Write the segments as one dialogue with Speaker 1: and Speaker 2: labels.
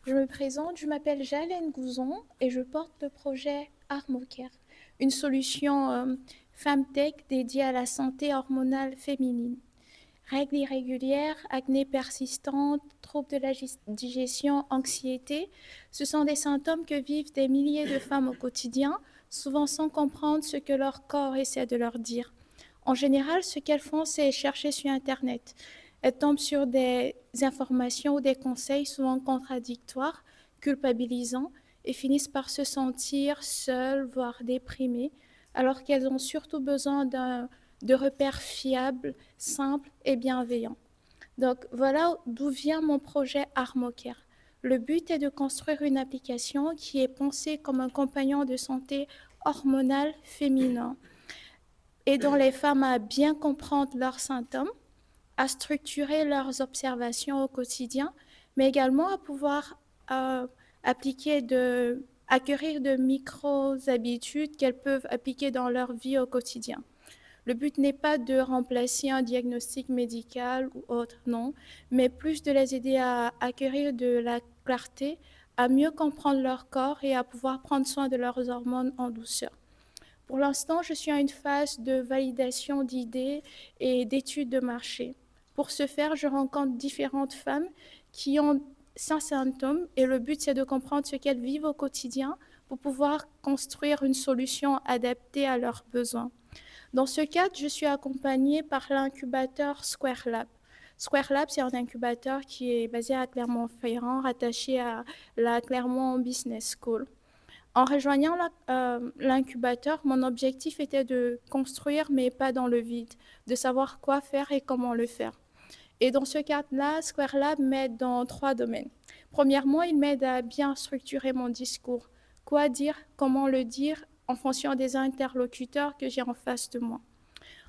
Speaker 1: Je me présente, je m'appelle Jalène Gouzon et je porte le projet Armocare, une solution FemTech dédiée à la santé hormonale féminine. Règles irrégulières, acné persistante, troubles de la digestion, anxiété, ce sont des symptômes que vivent des milliers de femmes au quotidien, souvent sans comprendre ce que leur corps essaie de leur dire. En général, ce qu'elles font, c'est chercher sur Internet. Elles tombent sur des informations ou des conseils souvent contradictoires, culpabilisants, et finissent par se sentir seules, voire déprimées, alors qu'elles ont surtout besoin de repères fiables, simples et bienveillants. Donc voilà d'où vient mon projet Armocare. Le but est de construire une application qui est pensée comme un compagnon de santé hormonale féminin, aidant les femmes à bien comprendre leurs symptômes, à structurer leurs observations au quotidien, mais également à pouvoir euh, acquérir de micro-habitudes qu'elles peuvent appliquer dans leur vie au quotidien. Le but n'est pas de remplacer un diagnostic médical ou autre, non, mais plus de les aider à acquérir de la clarté, à mieux comprendre leur corps et à pouvoir prendre soin de leurs hormones en douceur. Pour l'instant, je suis à une phase de validation d'idées et d'études de marché. Pour ce faire, je rencontre différentes femmes qui ont ces symptômes et le but, c'est de comprendre ce qu'elles vivent au quotidien pour pouvoir construire une solution adaptée à leurs besoins. Dans ce cadre, je suis accompagnée par l'incubateur Square Lab. Square Lab, c'est un incubateur qui est basé à Clermont-Ferrand, rattaché à la Clermont Business School. En rejoignant l'incubateur, mon objectif était de construire, mais pas dans le vide, de savoir quoi faire et comment le faire. Et dans ce cadre-là, Square Lab m'aide dans 3 domaines. Premièrement, il m'aide à bien structurer mon discours. Quoi dire, comment le dire, en fonction des interlocuteurs que j'ai en face de moi.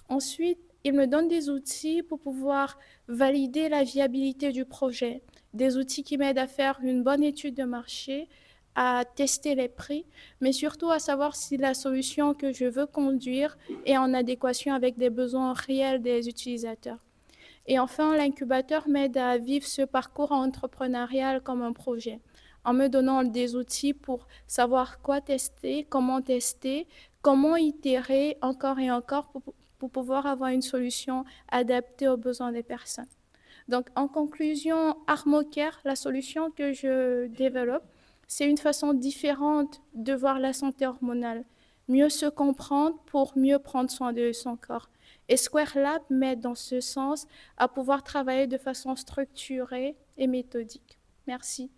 Speaker 1: Ensuite, il me donne des outils pour pouvoir valider la viabilité du projet, des outils qui m'aident à faire une bonne étude de marché, à tester les prix, mais surtout à savoir si la solution que je veux conduire est en adéquation avec les besoins réels des utilisateurs. Et enfin, l'incubateur m'aide à vivre ce parcours entrepreneurial comme un projet, en me donnant des outils pour savoir quoi tester, comment itérer encore et encore pour pouvoir avoir une solution adaptée aux besoins des personnes. Donc, en conclusion, Armocare, la solution que je développe, c'est une façon différente de voir la santé hormonale, mieux se comprendre pour mieux prendre soin de son corps. Et Square Lab m'aide dans ce sens à pouvoir travailler de façon structurée et méthodique. Merci.